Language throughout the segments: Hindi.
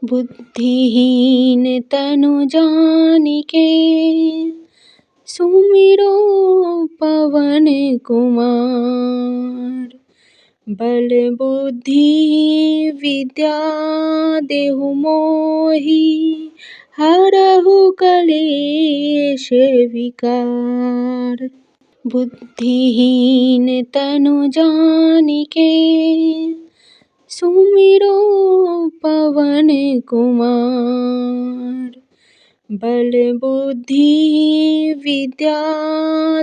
बुद्धिहीन तनु जानिके सुमिरो पवन कुमार। बल बुद्धि विद्या देहु मोहि हरहु कलेश विकार। बुद्धिहीन तनु जानिके सुमिरो पवन कुमार। बल बुद्धि विद्या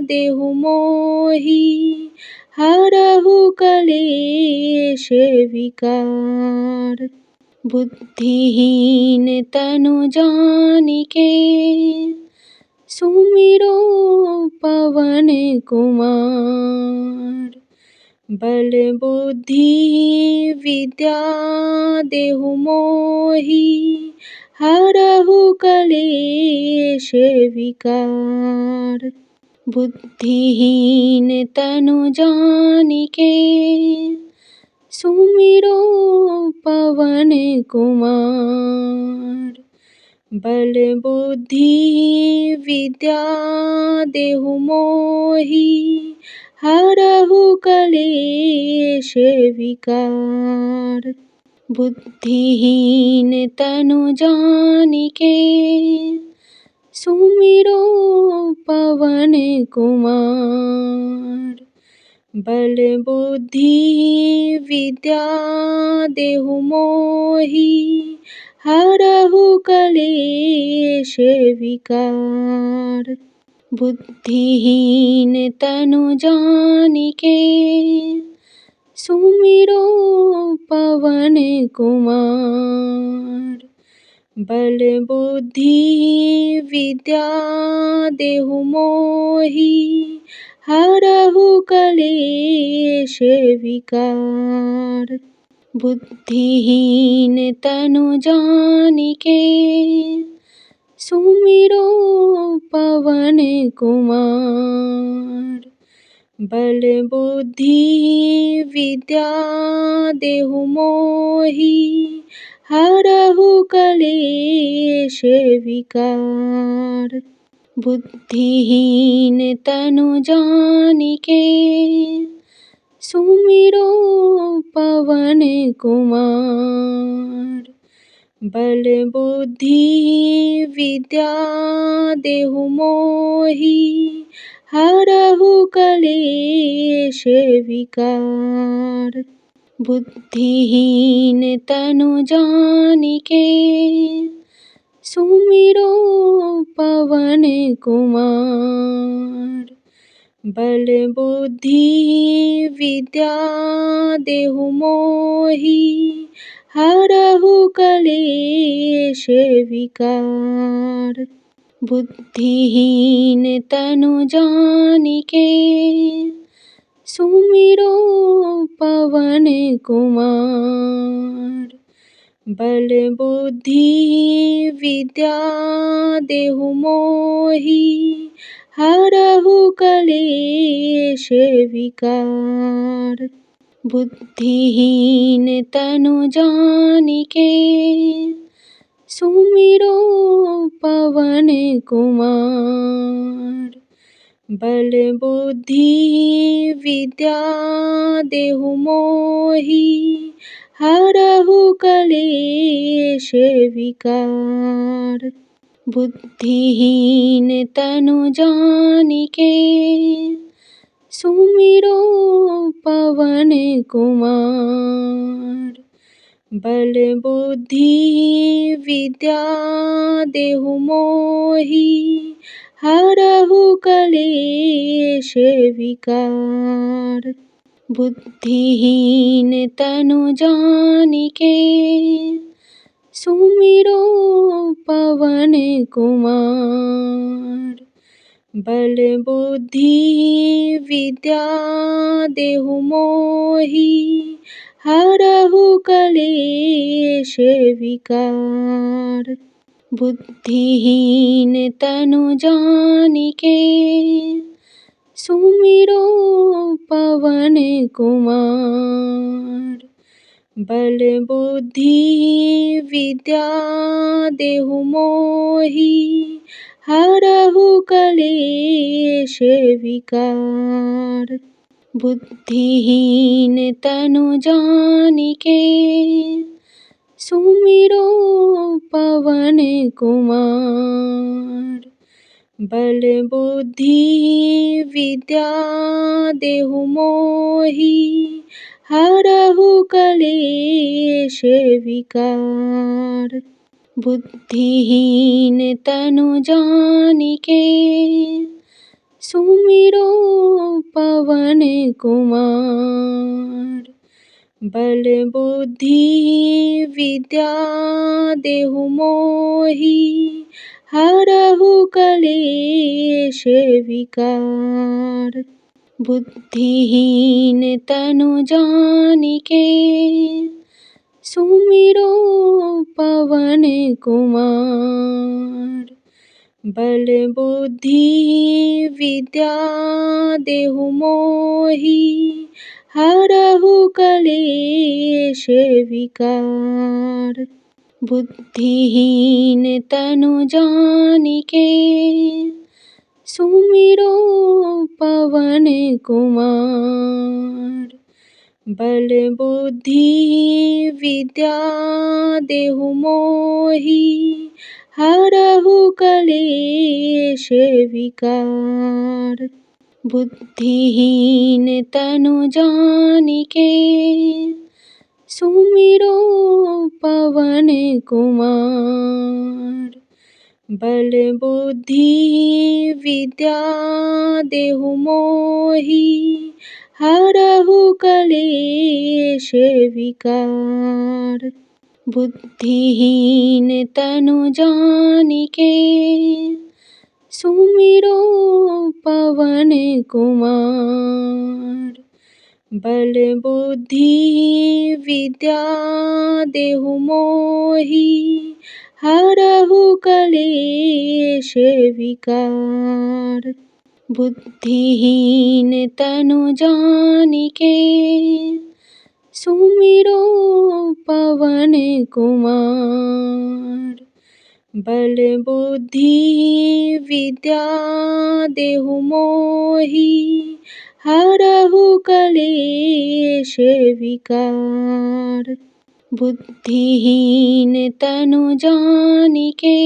देहु मोहि हरहु कलेश विकार। बुद्धिहीन तनु जानिके सुमिरो पवन कुमार। बल बुद्धि विद्या देहु मोहि हरहु कलेश विकार। बुद्धिहीन तनु जानिके सुमिरो पवन कुमार। बल बुद्धि विद्या देहु मोहि हरहु कलेश विकार। बुद्धिहीन तनु जानिके सुमिरो पवन कुमार। बल बुद्धि विद्या देहु मोहि हरहु कलेश विकार। बुद्धिहीन तनु जानिके सुमिरो पवन कुमार। बल बुद्धि विद्या देहु मोहि हरहु कलेश विकार। बुद्धिहीन तनु जानिके सुमिरो पवन कुमार। बल बुद्धि विद्या देहु मोहि हरहु कलेश विकार। बुद्धिहीन तनु जानिके सुमिरो पवन कुमार। बल बुद्धि विद्या देहु मोहि हरहु कलेश विकार। बुद्धिहीन तनु जानिके सुमिरो पवन कुमार। बल बुद्धि विद्या देहु मोहि हरहु कलेश विकार। बुद्धिहीन तनु जानिके सुमिरो पवन कुमार। बल बुद्धि विद्या देहु मोहि हरहु कलेश विकार। बुद्धिहीन तनु जानिके सुमिरो पवन कुमार। बल बुद्धि विद्या देहु मोहि हरहु कलेश विकार। बुद्धिहीन तनु जानिके सुमिरो पवन कुमार। बल बुद्धि विद्या देहु मोहि हरहु कलेश विकार। बुद्धिहीन तनु जानिके सुमिरो पवन कुमार। बल बुद्धि विद्या देहु मोहि हरहु कलेश विकार। बुद्धिहीन तनु जानिके सुमिरो पवन कुमार। बल बुद्धि विद्या देहु मोहि, हरहु कलेश विकार। बुद्धिहीन तनु जानिके, सुमिरो पवन कुमार। बल बुद्धि विद्या देहु मोहि, हरहु कलेश विकार। बुद्धिहीन तनु जानिके, सुमिरो पवन कुमार। बल बुद्धि विद्या देहु मोहि, हरहु कलेश विकार। बुद्धिहीन तनु जानिके, सुमिरो पवन कुमार। बल बुद्धि विद्या देहु मोहि, हरहु कलेश विकार। बुद्धिहीन तनु जानिके, सुमिरो पवन कुमार। बल बुद्धि विद्या देहु मोहि, हरहु कलेश विकार। बुद्धिहीन तनु जानिके, सुमिरो पवन कुमार। बल बुद्धि विद्या देहु मोहि, हरहु कलेश विकार। बुद्धिहीन तनु जानिके, सुमिरो पवन कुमार। बल बुद्धि विद्या देहु मोहि, हरहु कलेश विकार। बुद्धिहीन तनु जानिके, सुमिरो पवन कुमार। बल बुद्धि विद्या देहु मोहि, हरहु कलेश विकार। बुद्धिहीन तनु जानिके,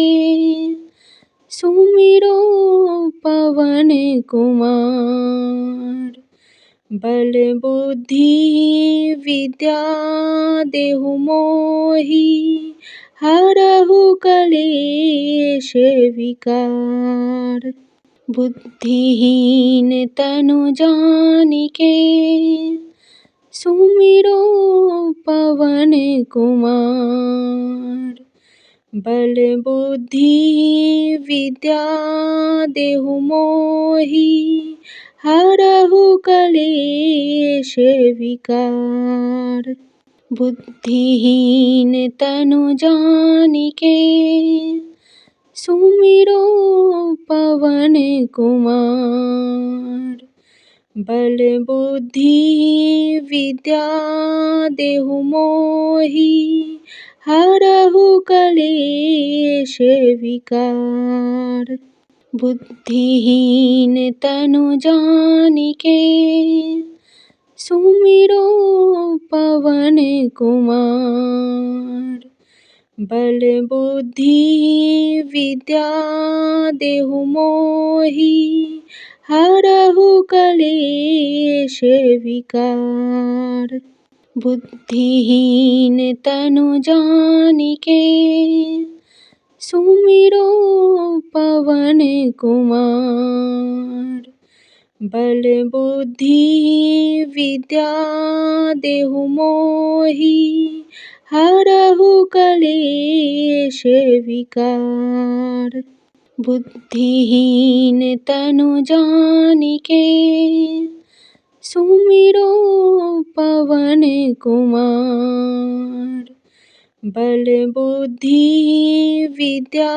सुमिरो पवन कुमार। बल बुद्धि विद्या देहु मोहि, हरहु कलेश विकार। बुद्धिहीन तनु जानिके, सुमिरो पवन कुमार। बल बुद्धि विद्या देहु मोहि, हरहु कलेश विकार। बुद्धिहीन तनु जानिके, सुमिरो पवन कुमार। बल बुद्धि विद्या देहु मोहि, हरहु कलेश विकार। बुद्धिहीन तनु जानिके, सुमिरो पवन कुमार। बल बुद्धि विद्या देहु मोहि, हरहु कलेश विकार। बुद्धिहीन तनु जानिके, सुमिरो पवन कुमार। बल बुद्धि विद्या देहु मोहि, हरहु कलेश विकार। बुद्धिहीन तनु जानिके, सुमिरो पवन कुमार। बल बुद्धि विद्या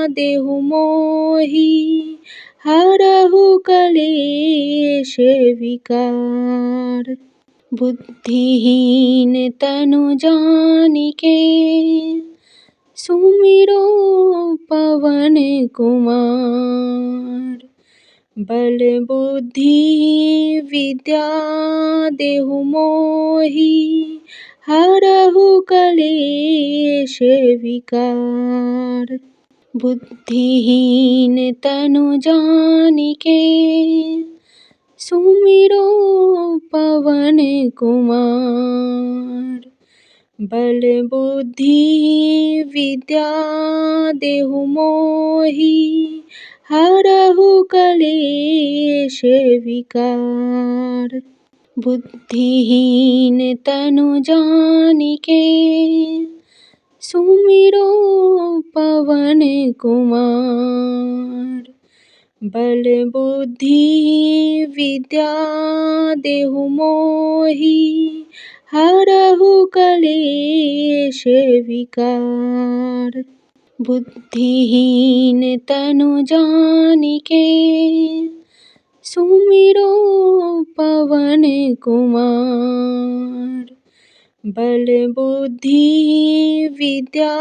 देहु मोहि, हरहु कलेश विकार। बुद्धिहीन तनु जानिके सुमिरो पवन कुमार। बल बुद्धि विद्या देहु मोहि हरहु कलेश विकार। बुद्धिहीन तनु जानिके सुमिरो पवन कुमार। बल बुद्धि विद्या देहु मोहि हरहु कलेश विकार। बुद्धिहीन तनु जानिके सुमिरो पवन कुमार। बल बुद्धि विद्या देहु मोहि हरहु कलेश विकार। बुद्धिहीन तनु जानिके सुमिरो पवन कुमार। बल बुद्धि विद्या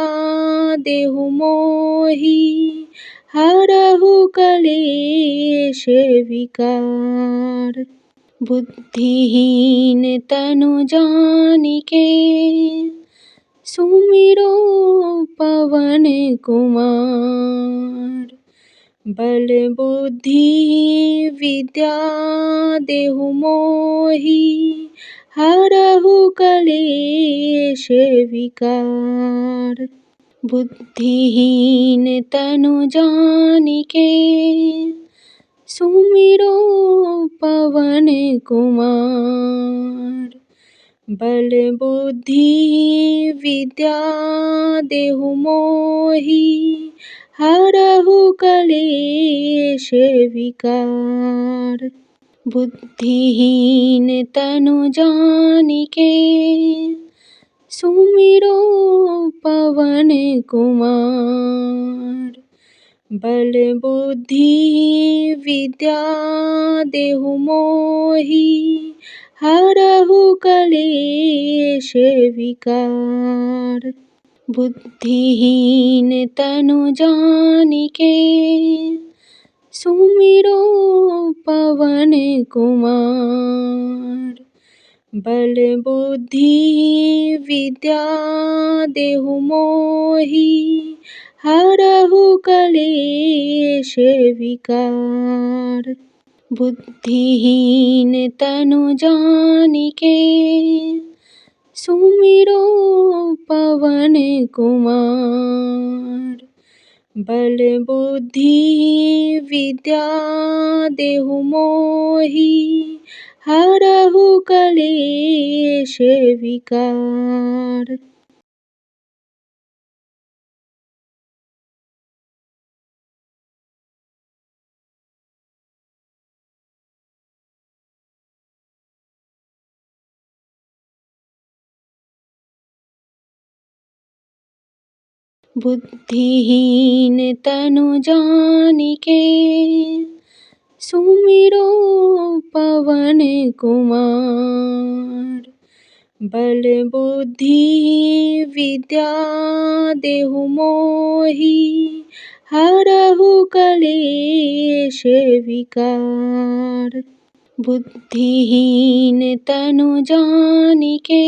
देहु मोहि हरहु कलेश विकार। बुद्धिहीन तनु जानिके सुमिरो पवन कुमार। बल बुद्धि विद्या देहु मोहि हरहु कलेश विकार। बुद्धिहीन तनु जानिके सुमिरो पवन कुमार। बल बुद्धि विद्या देहु मोहि हरहु कलेश विकार। बुद्धिहीन तनु जानिके सुमिरो पवन कुमार। बल बुद्धि विद्या देहु मोहि हरहु कलेश विकार। बुद्धिहीन तनु जानिके सुमिरो पवन कुमार। बल बुद्धि विद्या देहु मोहि हरहु कलेश विकार। बुद्धिहीन तनु जानिके सुमिरो पवन कुमार। बल बुद्धि विद्या देहु मोहि हरहु कलेश विकार। बुद्धिहीन तनु जानिके सुमिरो पवन कुमार। बल बुद्धि विद्या देहु मोहि हरहु कलेश विकार। बुद्धिहीन तनु जानिके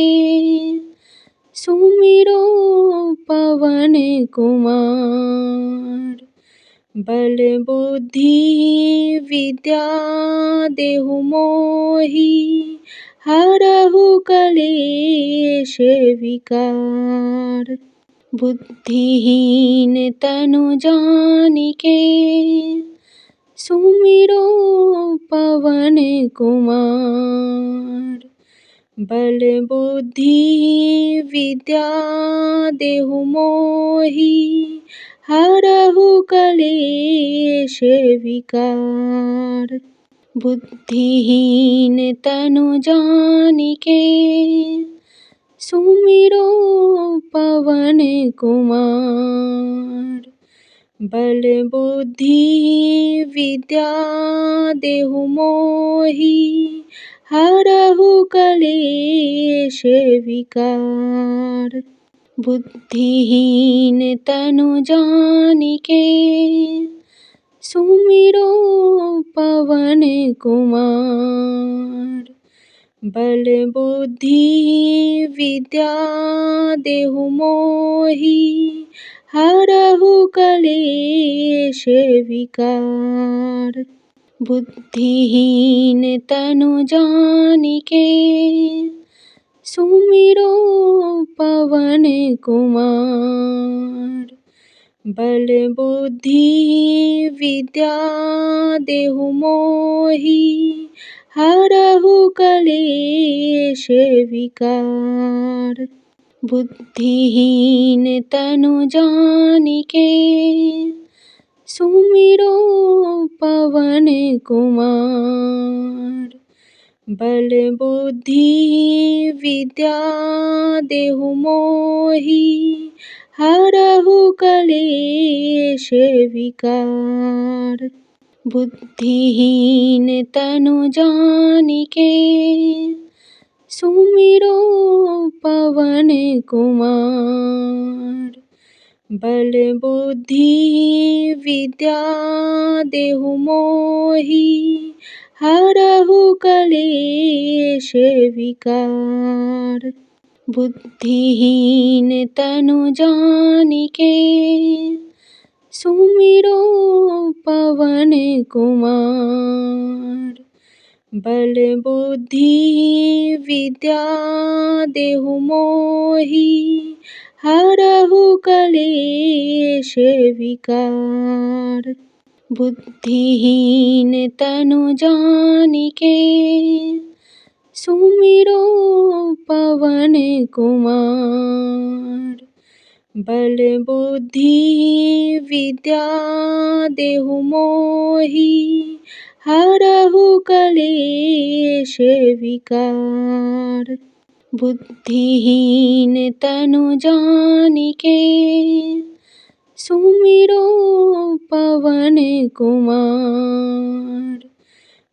सुमिरो पवन कुमार। बल बुद्धि विद्या देहु मोहि हरहु कलेश विकार। बुद्धिहीन तनु जानिके सुमिरो पवन कुमार। बल बुद्धि विद्या देहु मोहि हरहु कलेश विकार। बुद्धिहीन तनु जानिके सुमिरो पवन कुमार। बल बुद्धि विद्या देहु मोहि हरहु कलेश विकार। बुद्धिहीन तनु जानिके सुमिरो पवन कुमार। बल बुद्धि विद्या देहु मोहि हरहु कलेश विकार। बुद्धिहीन तनु जानिके सुमिरो पवन कुमार। बल बुद्धि विद्या देहु मोहि हरहु कलेश विकार। बुद्धिहीन तनु जानिके सुमिरो पवन कुमार। बल बुद्धि विद्या देहु मोहि हरहु कलेश विकार। बुद्धिहीन तनु जानिके सुमिरो पवन कुमार। बल बुद्धि विद्या देहु मोहि हरहु कलेश विकार। बुद्धिहीन तनु जानिके सुमिरो पवन कुमार। बल बुद्धि विद्या देहु मोहि हरहु कलेश विकार। बुद्धिहीन तनु जानिके सुमिरो पवन कुमार। बल बुद्धि विद्या देहु मोहि हरहु कलेश विकार। बुद्धिहीन तनु जानिके सुमिरो पवन कुमार।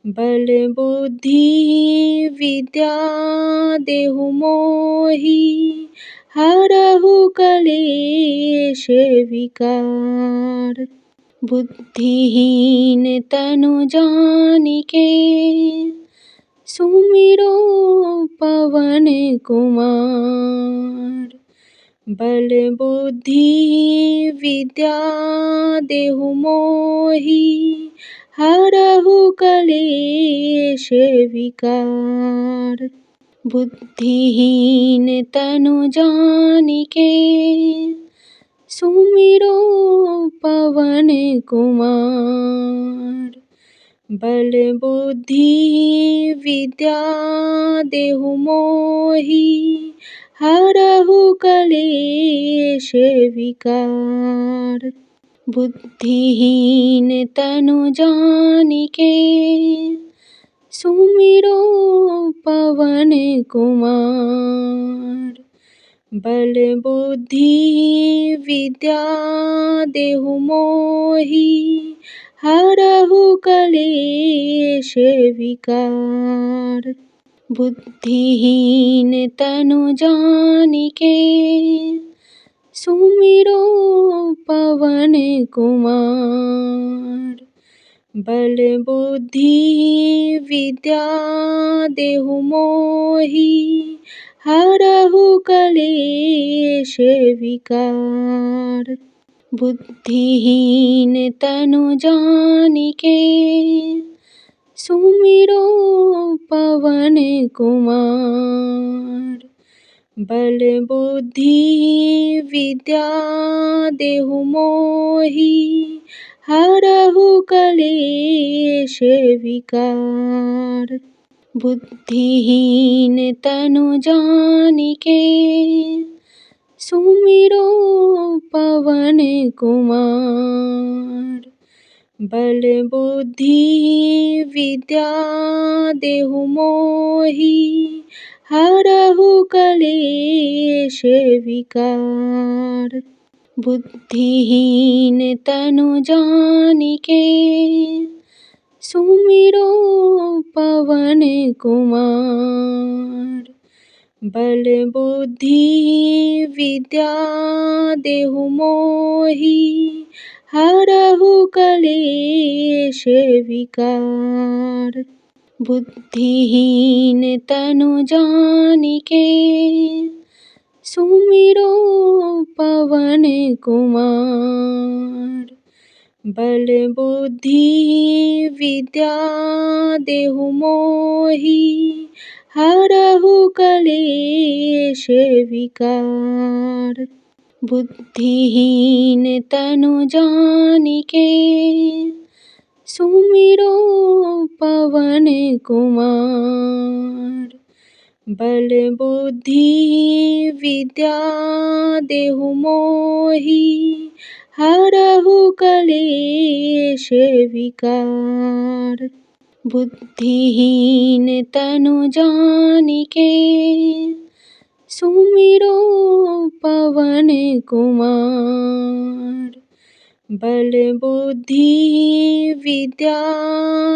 बल बुद्धि विद्या देहु मोहि हरहु कलेश विकार। बुद्धिहीन तनु जानिके सुमिरो पवन कुमार। बल बुद्धि विद्या देहु मोहि हरहु कलेश विकार। बुद्धिहीन तनु जानिके सुमिरो पवन कुमार। बल बुद्धि विद्या देहु मोहि हरहु कलेश विकार। बुद्धिहीन तनु जानिके सुमिरो पवन कुमार। बल बुद्धि विद्या देहु मोहि हरहु कलेश विकार। बुद्धिहीन तनु जानिके सुमिरो पवन कुमार। बल बुद्धि विद्या देहु मोहि हरहु कलेश विकार। बुद्धिहीन तनु जानिके सुमिरो पवन कुमार। बल बुद्धि विद्या देहु मोहि हरहु कलेश विकार। बुद्धिहीन तनु जानिके सुमिरो पवन कुमार। बल बुद्धि विद्या देहु मोहि हरहु कलेश विकार। बुद्धिहीन तनु जानिके सुमिरो पवन कुमार। बल बुद्धि विद्या देहु मोहि हरहु कलेश विकार। बुद्धिहीन तनु जानिके सुमिरो पवन कुमार। बल बुद्धि विद्या देहु मोहि हरहु कलेश विकार। बुद्धिहीन तनु जानिके सुमिरो पवन कुमार। बल बुद्धि विद्या देहु मोहि हरहु कलेश विकार। बुद्धिहीन तनु जानिके सुमिरो पवन कुमार। बल बुद्धि विद्या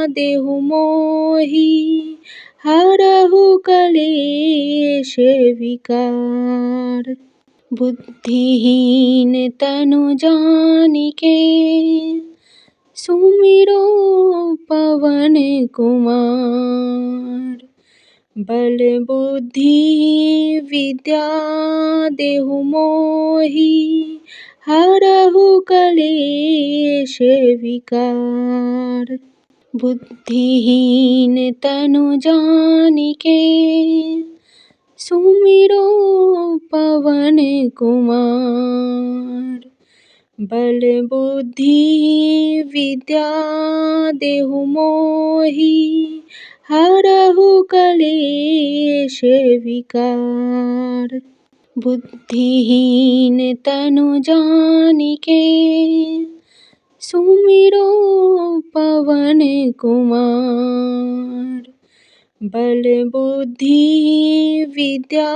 देहु मोहि हरहु कलेश विकार। बुद्धिहीन तनु जानिके सुमिरो पवन कुमार। बल बुद्धि विद्या देहु मोहि हरहु कलेश विकार। बुद्धिहीन तनु जानिके सुमिरो पवन कुमार। बल बुद्धि विद्या देहु मोहि हरहु कलेश विकार। बुद्धिहीन तनु जानिके सुमिरो पवन कुमार। बल बुद्धि विद्या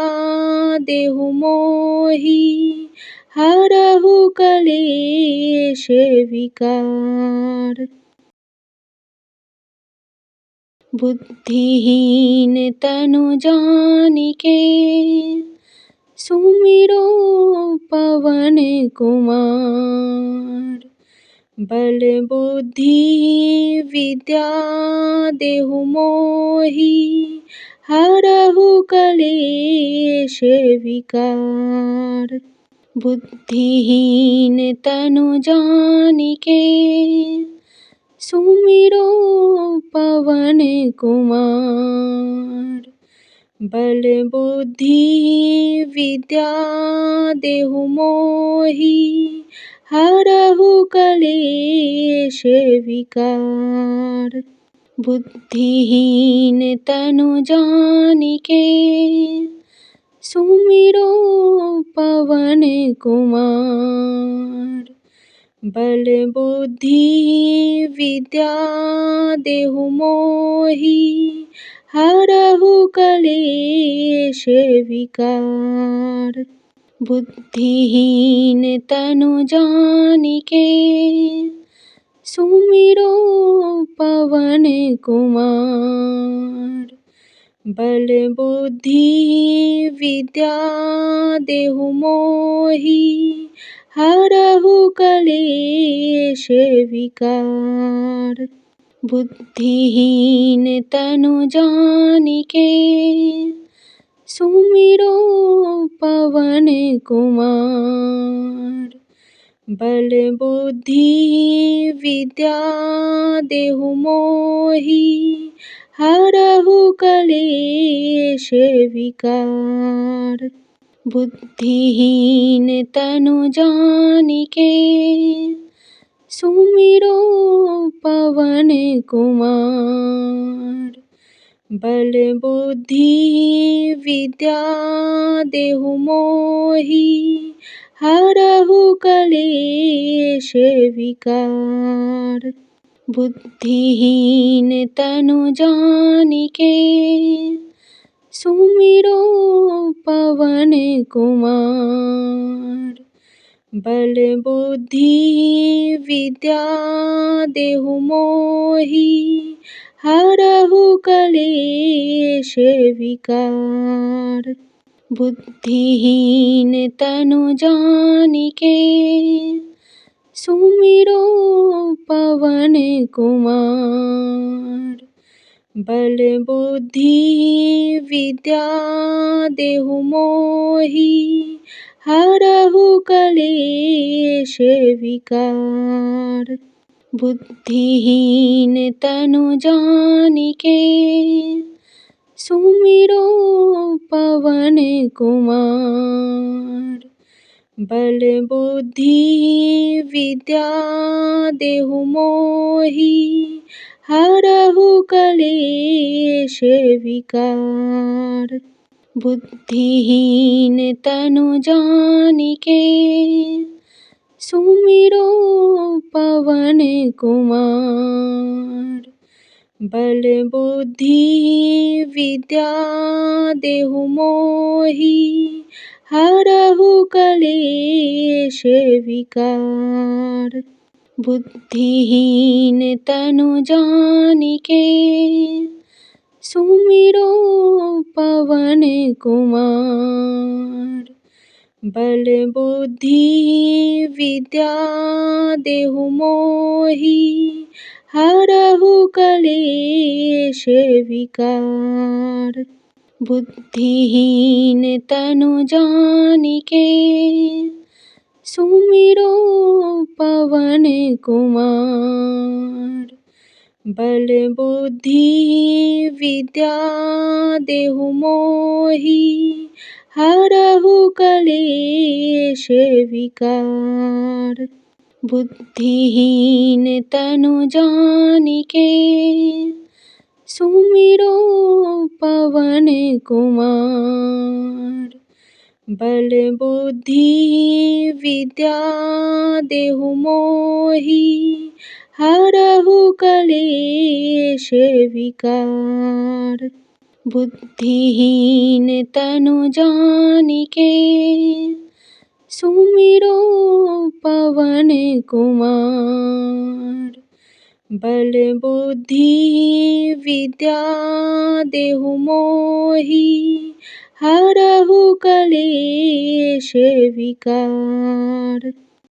देहु मोहि हरहु कलेश विकार। बुद्धिहीन तनु जानिके सुमिरो पवन कुमार। बल बुद्धि विद्या देहु मोहि हरहु कलेश विकार। बुद्धिहीन तनु जानिके सुमिरो पवन कुमार। बल बुद्धि विद्या देहु मोहि हरहु कलेश विकार। बुद्धिहीन तनु जानिके सुमिरो पवन कुमार। बल बुद्धि विद्या देहु मोहि हरहु कलेश विकार। बुद्धिहीन तनु जानिके सुमिरो पवन कुमार। बल बुद्धि विद्या देहु मोहि हरहु कलेश विकार। बुद्धिहीन तनु जानिके सुमिरो पवन कुमार। बल बुद्धि विद्या देहु मोहि हरहु कलेश विकार। बुद्धिहीन तनु जानिके सुमिरो पवन कुमार। बल बुद्धि विद्या देहु मोहि हरहु कलेश विकार। बुद्धिहीन तनु जानिके सुमिरो पवन कुमार। बल बुद्धि विद्या देहु मोहि, हरहु कलेश विकार। बुद्धिहीन तनु जानिके, सुमिरो पवन कुमार। बल बुद्धि विद्या देहु मोहि, हरहु कलेश विकार। बुद्धिहीन तनु जानिके, सुमिरो पवन कुमार। बल बुद्धि विद्या देहु मोहि, हरहु कलेश विकार। बुद्धिहीन तनु जानिके, सुमिरो पवन कुमार। बल बुद्धि विद्या देहु मोहि, हरहु कलेश विकार। बुद्धिहीन तनु जानिके, सुमिरो पवन कुमार। बल बुद्धि विद्या देहु मोहि, हरहु कलेश विकार। बुद्धिहीन तनु जानिके, सुमिरो पवन कुमार। बल बुद्धि विद्या देहु मोहि, हरहु कलेश विकार। बुद्धिहीन तनु जानिके, सुमिरो पवन कुमार। बल बुद्धि विद्या देहु मोहि, हरहु कलेश विकार। बुद्धिहीन तनु जानिके, सुमिरो पवन कुमार। बल बुद्धि विद्या देहु मोहि, हरहु कलेश विकार।